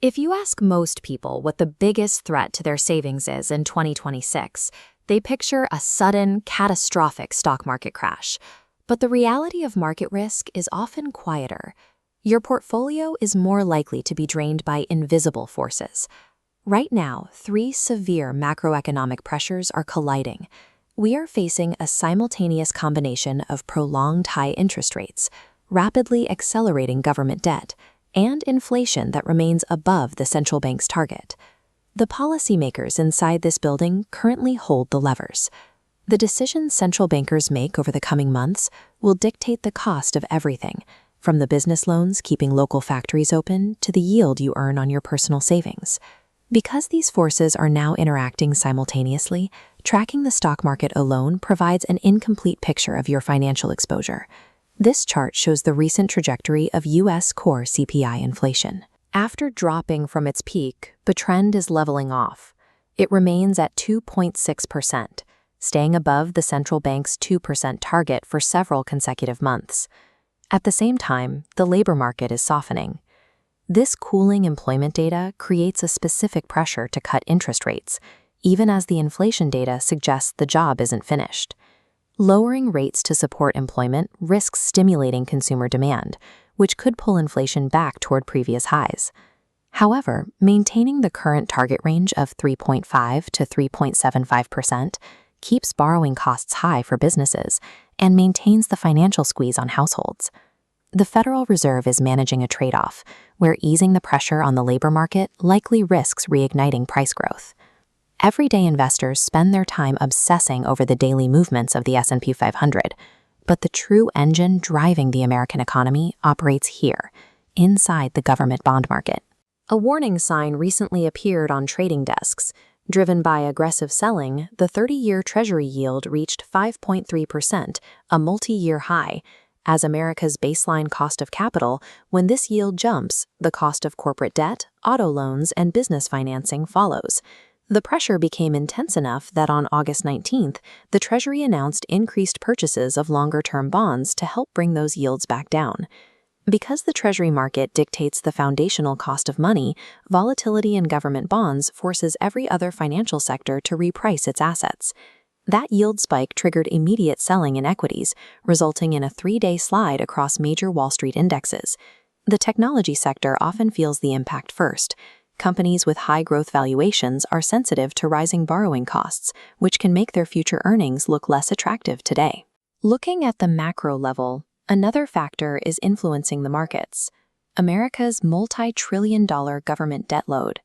If you ask most people what the biggest threat to their savings is in 2026, they picture a sudden, catastrophic stock market crash. But the reality of market risk is often quieter. Your portfolio is more likely to be drained by invisible forces. Right now, three severe macroeconomic pressures are colliding. We are facing a simultaneous combination of prolonged high interest rates, rapidly accelerating government debt, and inflation that remains above the central bank's target. The policymakers inside this building currently hold the levers. The decisions central bankers make over the coming months will dictate the cost of everything, from the business loans keeping local factories open to the yield you earn on your personal savings. Because these forces are now interacting simultaneously, tracking the stock market alone provides an incomplete picture of your financial exposure. This chart shows the recent trajectory of U.S. core CPI inflation. After dropping from its peak, the trend is leveling off. It remains at 2.6%, staying above the central bank's 2% target for several consecutive months. At the same time, the labor market is softening. This cooling employment data creates a specific pressure to cut interest rates, even as the inflation data suggests the job isn't finished. Lowering rates to support employment risks stimulating consumer demand, which could pull inflation back toward previous highs. However, maintaining the current target range of 3.5 to 3.75% keeps borrowing costs high for businesses and maintains the financial squeeze on households. The Federal Reserve is managing a trade-off, where easing the pressure on the labor market likely risks reigniting price growth. Everyday investors spend their time obsessing over the daily movements of the S&P 500, but the true engine driving the American economy operates here, inside the government bond market. A warning sign recently appeared on trading desks. Driven by aggressive selling, the 30-year Treasury yield reached 5.3%, a multi-year high. As America's baseline cost of capital, when this yield jumps, the cost of corporate debt, auto loans, and business financing follows. The pressure became intense enough that on August 19th, the Treasury announced increased purchases of longer-term bonds to help bring those yields back down. Because the Treasury market dictates the foundational cost of money, volatility in government bonds forces every other financial sector to reprice its assets. That yield spike triggered immediate selling in equities, resulting in a 3-day slide across major Wall Street indexes. The technology sector often feels the impact first. Companies with high growth valuations are sensitive to rising borrowing costs, which can make their future earnings look less attractive today. Looking at the macro level, another factor is influencing the markets: America's multi-trillion-dollar government debt load.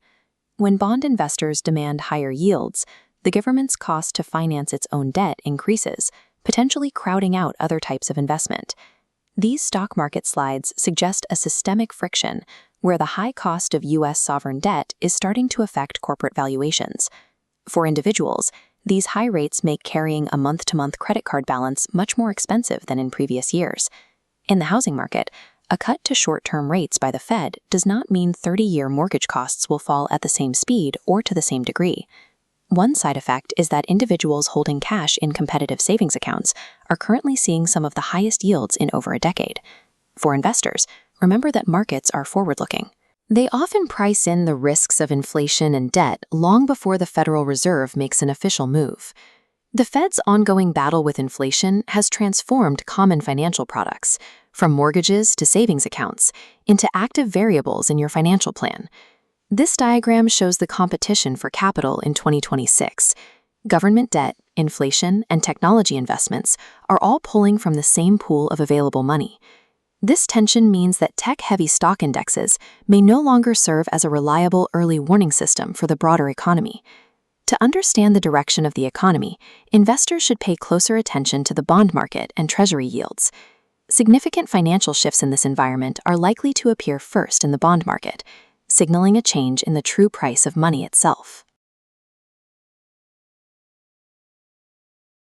When bond investors demand higher yields, the government's cost to finance its own debt increases, potentially crowding out other types of investment. These stock market slides suggest a systemic friction where the high cost of U.S. sovereign debt is starting to affect corporate valuations. For individuals, these high rates make carrying a month-to-month credit card balance much more expensive than in previous years. In the housing market, a cut to short-term rates by the Fed does not mean 30-year mortgage costs will fall at the same speed or to the same degree. One side effect is that individuals holding cash in competitive savings accounts are currently seeing some of the highest yields in over a decade. For investors, remember that markets are forward-looking. They often price in the risks of inflation and debt long before the Federal Reserve makes an official move. The Fed's ongoing battle with inflation has transformed common financial products, from mortgages to savings accounts, into active variables in your financial plan. This diagram shows the competition for capital in 2026. Government debt, inflation, and technology investments are all pulling from the same pool of available money. This tension means that tech-heavy stock indexes may no longer serve as a reliable early warning system for the broader economy. To understand the direction of the economy, investors should pay closer attention to the bond market and Treasury yields. Significant financial shifts in this environment are likely to appear first in the bond market, signaling a change in the true price of money itself.